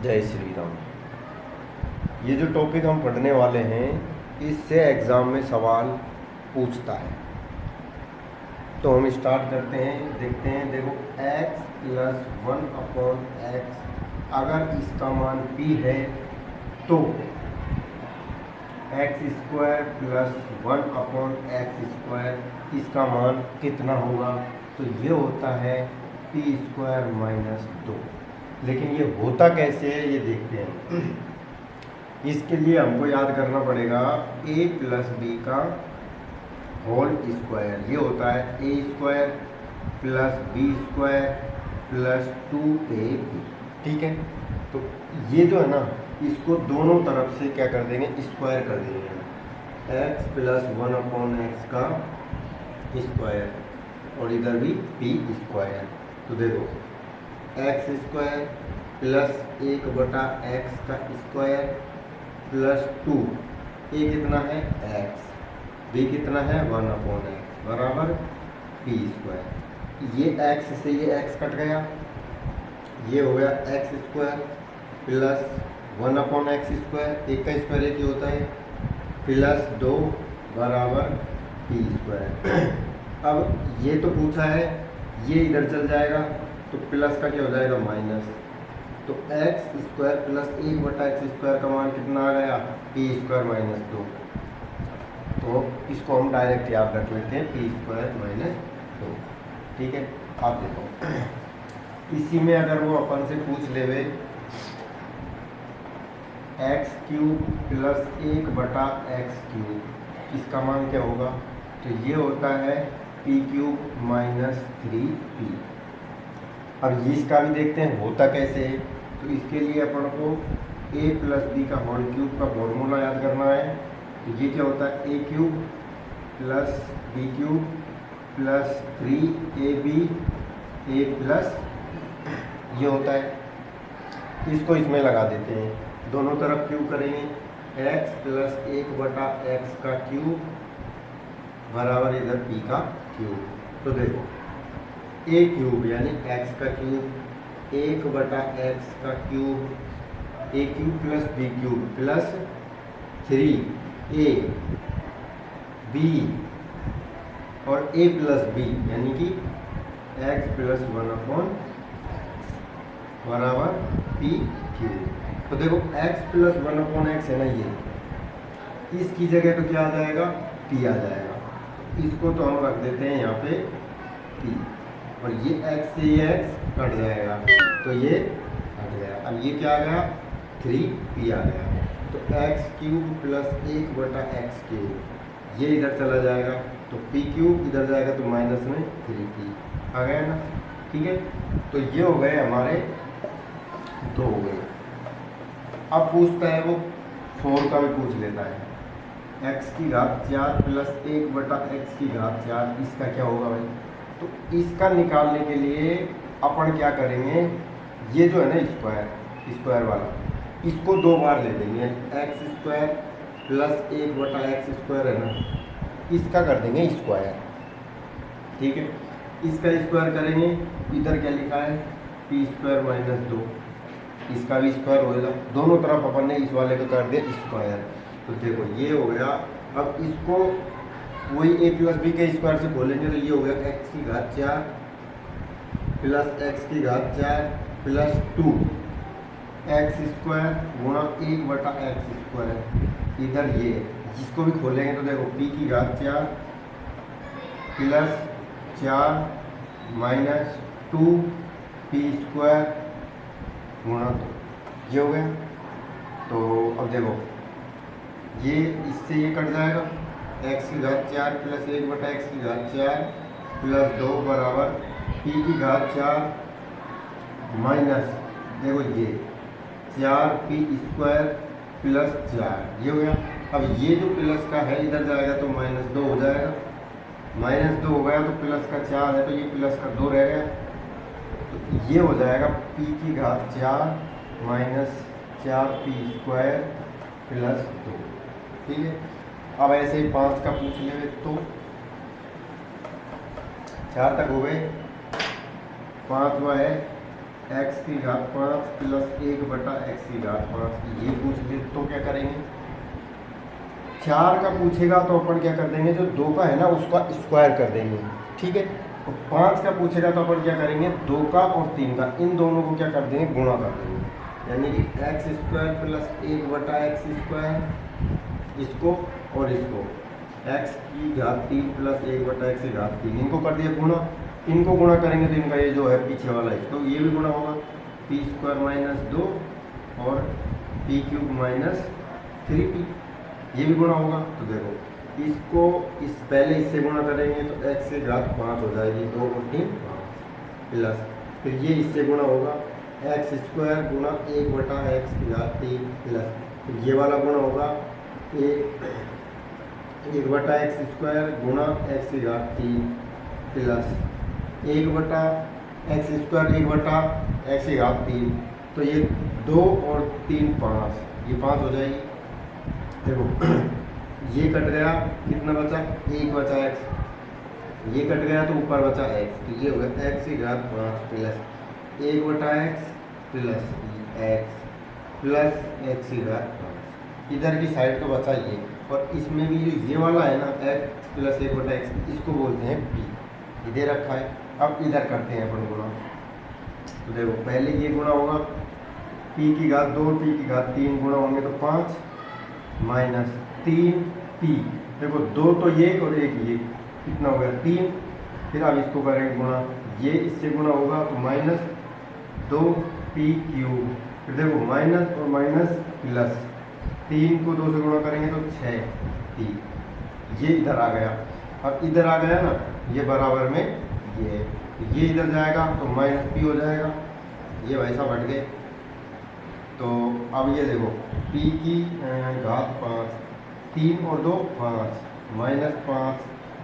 जय श्री राम। ये जो टॉपिक हम पढ़ने वाले हैं इससे एग्ज़ाम में सवाल पूछता है, तो हम स्टार्ट करते हैं। देखते हैं, देखो x प्लस 1/x अगर इसका मान p है तो x² प्लस 1/x² इसका मान कितना होगा? तो ये होता है p² - 2। लेकिन ये होता कैसे है ये देखते हैं। इसके लिए हमको याद करना पड़ेगा a प्लस b का होल स्क्वायर। ये होता है a² plus b² plus 2ab। ठीक है, तो ये जो है ना इसको दोनों तरफ से क्या कर देंगे, स्क्वायर कर देंगे। x प्लस 1/x का स्क्वायर और इधर भी p²। तो देखो x² प्लस 1/x का स्क्वायर प्लस 2, a कितना है x, b कितना है 1/x बराबर p²। ये x से ये x कट गया, ये हो गया x² प्लस 1/x², एक का स्क्वायर एक ही होता है, प्लस 2 बराबर p²। अब ये तो पूछा है, ये इधर चल जाएगा तो प्लस का क्या हो जाएगा माइनस। तो x² प्लस 1/x² का मान कितना आ गया p² - 2। तो इसको हम डायरेक्ट याद रख लेते हैं p² - 2। ठीक है, आप देखो इसी में अगर वो अपन से पूछ लेवे x³ प्लस 1/x³ इसका मान क्या होगा? तो ये होता है p³ - 3p। अब इसका भी देखते हैं होता कैसे है। तो इसके लिए अपन को a प्लस b का होल क्यूब का फॉर्मूला याद करना है। तो ये क्या होता है a³ plus b³ plus 3ab a plus ये होता है। इसको इसमें लगा देते हैं, दोनों तरफ क्यूब करेंगे। x प्लस 1/x का क्यूब बराबर इधर p का क्यूब। तो देखो a³ यानी x का क्यूब 1/x का cube a³ plus b³ plus 3a b और a प्लस b यानी कि x प्लस 1/x बराबर p³। तो देखो x प्लस 1/x है ना, ये इसकी जगह तो क्या आ जाएगा p आ जाएगा। इसको तो हम रख देते हैं यहाँ पे p, और ये x से ये x कट जाएगा तो ये हट गया। अब ये क्या आ गया 3p आ गया। तो x³ प्लस 1/x³ ये इधर चला जाएगा तो p³ इधर जाएगा तो माइनस में 3p आ गया ना। ठीक है, तो ये हो गए हमारे 2 हो गए। अब पूछता है वो 4 का भी पूछ लेता है। x⁴ प्लस 1/x⁴ इसका क्या होगा भाई? तो इसका निकालने के लिए अपन क्या करेंगे, ये जो है ना स्क्वायर वाला इसको 2 बार ले देंगे। x² प्लस 1/x² है ना, इसका कर देंगे स्क्वायर। ठीक है, इसका स्क्वायर करेंगे, इधर क्या लिखा है p² - 2, इसका भी स्क्वायर होएगा। दोनों तरफ अपन ने इस वाले को कर दिया स्क्वायर। तो देखो ये हो गया। अब इसको वही a प्लस b के स्क्वायर से खोलेंगे तो ये हो गया x⁴ plus x⁴ plus 2 x² गुणा 1/x²। इधर ये जिसको भी खोलेंगे तो देखो p⁴ प्लस 4 माइनस 2p² गुणा 2 ये हो गया। तो अब देखो ये इससे ये कट जाएगा, x⁴ प्लस 1/x⁴ प्लस 2 बराबर p⁴ माइनस देखो ये 4p² प्लस 4 ये हो गया। अब ये जो प्लस का है इधर जाएगा तो -2 हो जाएगा, -2 हो गया तो प्लस का 4 है तो ये प्लस का 2 रह गया। तो ये हो जाएगा p⁴ माइनस 4p² प्लस 2। ठीक है, अब ऐसे ही 5 का पूछ ले तो 4 तक हो गए, 5वां है एक्स की घात 5 प्लस 1/x की घात 5 ये पूछ ले तो क्या करेंगे, 4 का पूछेगा तो अपन क्या कर देंगे, जो 2 का है ना उसका स्क्वायर कर देंगे, ठीक है। और 5 का पूछेगा तो अपन क्या करेंगे, 2 का और 3 का इन दोनों को क्या कर देंगे, गुणा कर देंगे, यानी कि x square plus 1/x square, इसको और इसको x की घात 3 प्लस 1/x की घात 3 इनको कर दिया गुणा, इनको गुणा करेंगे तो इनका ये जो है पीछे वाला है तो ये भी गुणा होगा, पी स्क्वायर माइनस 2 और पी क्यूब माइनस 3p ये भी गुणा होगा। तो देखो इसको इस पहले इससे गुणा करेंगे तो x की घात 5 हो जाएगी, 2 और 3 प्लस फिर ये इससे गुणा होगा एक्स स्क्वायर गुणा 1/x की घात 3 प्लस फिर ये वाला गुणा होगा 1/x स्क्वायर गुणा x की घात 3 प्लस 1/x स्क्वायर 1/x की घात 3 तो ये 2 और 3 5 ये 5 हो जाएगी। देखो ये कट गया, कितना बचा, 1 बचा x, ये कट गया तो ऊपर बचा x तो ये हो गया x की घात 5 plus 1/x plus x plus x की घात 5 इधर की साइड तो बचा ये, और इसमें भी जो ये वाला है ना x प्लस 1/x इसको बोलते हैं p, ये दे रखा है। अब इधर करते हैं अपन गुणा, तो देखो पहले ये गुणा होगा p की घात 2 p की घात 3 गुणा होंगे तो 5 माइनस 3p, देखो 2 तो ये और 1 ये कितना हो गया 3, फिर अब इसको करेंगे गुणा, ये इससे गुणा होगा तो माइनस 2p क्यूब, फिर देखो माइनस और माइनस प्लस 3 को 2 से गुणा करेंगे तो 6p, ये इधर आ गया। अब इधर आ गया ना ये बराबर में ये इधर जाएगा तो माइनस p हो जाएगा, ये वैसा बढ़ गए। तो अब ये देखो p की घात 5 3 और 2 5 माइनस 5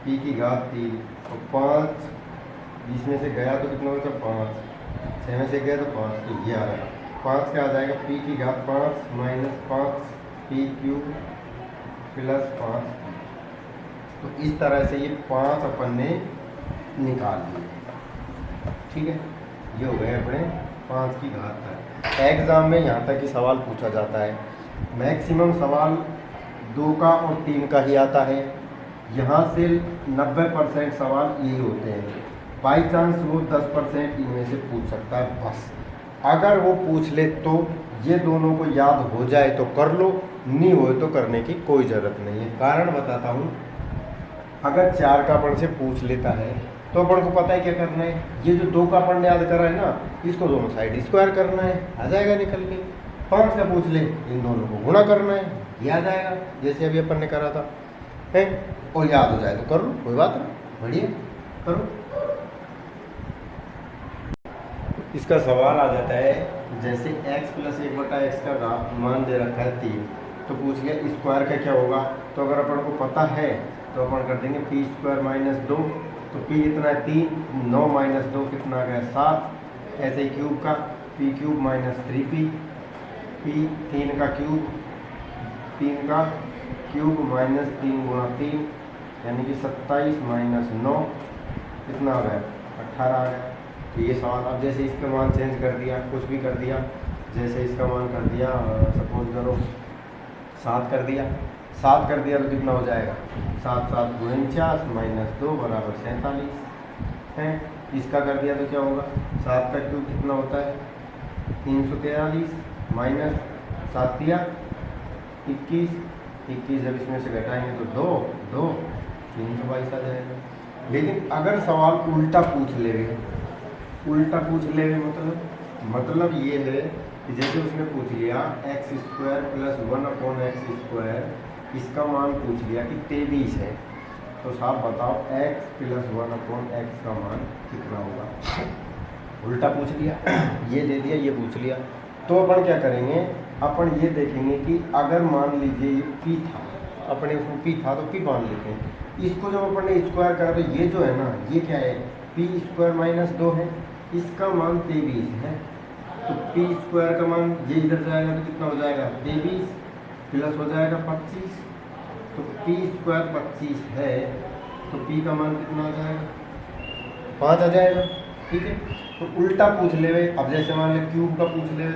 p की घात 3 और 5 20 में से गया तो कितना बचा 5, 6 में से गया तो 5 तो ये आ रहा है 5 क्या आ जाएगा p की घात 5 माइनस 5 p क्यूब प्लस 5। तो इस तरह से ये 5 अपन ने निकाल लिए, ठीक है। ये हो गए अपने 5 की घात तक। एग्ज़ाम में यहाँ तक ही सवाल पूछा जाता है, मैक्सिमम सवाल 2 का और 3 का ही आता है, यहाँ से 90% सवाल यही होते हैं, बाई चांस वो 10% इनमें से पूछ सकता है बस। अगर वो पूछ ले तो ये दोनों को याद हो जाए तो कर लो, नहीं हो तो करने की कोई ज़रूरत नहीं है। कारण बताता हूँ, अगर 4 का अपन से पूछ लेता है तो अपन को पता है क्या करना है, ये जो 2 का अपन ने याद करा है ना इसको दोनों साइड स्क्वायर करना है, आ जाएगा निकल के। 5 का पूछ ले इन दोनों को गुणा करना है, ये आ जाएगा जैसे अभी अपन ने करा था है, और याद हो जाए तो कर लो कोई बात नहीं, बढ़िया करो। इसका सवाल आ जाता है जैसे x प्लस 1/x का मान दे रखा है 3, तो पूछ लिया स्क्वायर का क्या होगा, तो अगर अपन को पता है तो अपन कर देंगे पी स्क्वायर माइनस 2, तो p इतना है 3, 9 माइनस 2 कितना आ गया 7, ऐसे ही क्यूब का p cube minus 3p, p 3 का क्यूब माइनस 3 गुणा 3 यानी कि 27 माइनस 9 कितना आ गया 18 आ गया। तो ये सवाल, अब जैसे इसका मान चेंज कर दिया, कुछ भी कर दिया, जैसे इसका मान कर दिया सपोज करो 7 कर दिया, 7 कर दिया तो कितना हो जाएगा 7 7 49 माइनस 2 बराबर 47 है। इसका कर दिया तो क्या होगा 7 का क्यूब कितना होता है 343 माइनस 7 दिया 21, 21 जब इसमें से घटाएंगे तो 2 2 322 आ जाएगा। लेकिन अगर सवाल उल्टा पूछ ले मतलब ये है कि जैसे उसने पूछ लिया x square plus 1/x square, इसका मान पूछ लिया कि 23 है, तो साहब बताओ x प्लस 1/x का मान कितना होगा। उल्टा पूछ लिया ये दे दिया, ये पूछ लिया, तो अपन क्या करेंगे, अपन ये देखेंगे कि अगर मान लीजिए ये p था, अपने उसमें p था तो p मान लेते हैं, इसको जब अपन ने स्क्वायर करा तो ये जो है ना ये क्या है p स्क्वायर माइनस 2 है, इसका मान 23 है, तो p स्क्वायर का मान ये इधर जाएगा तो कितना हो जाएगा 23 प्लस हो जाएगा 25, तो p स्क्वायर 25 है तो p का मान कितना आ जाएगा 5 आ जाएगा। ठीक है। तो उल्टा पूछ ले, अब जैसे मान ले क्यूब का पूछ ले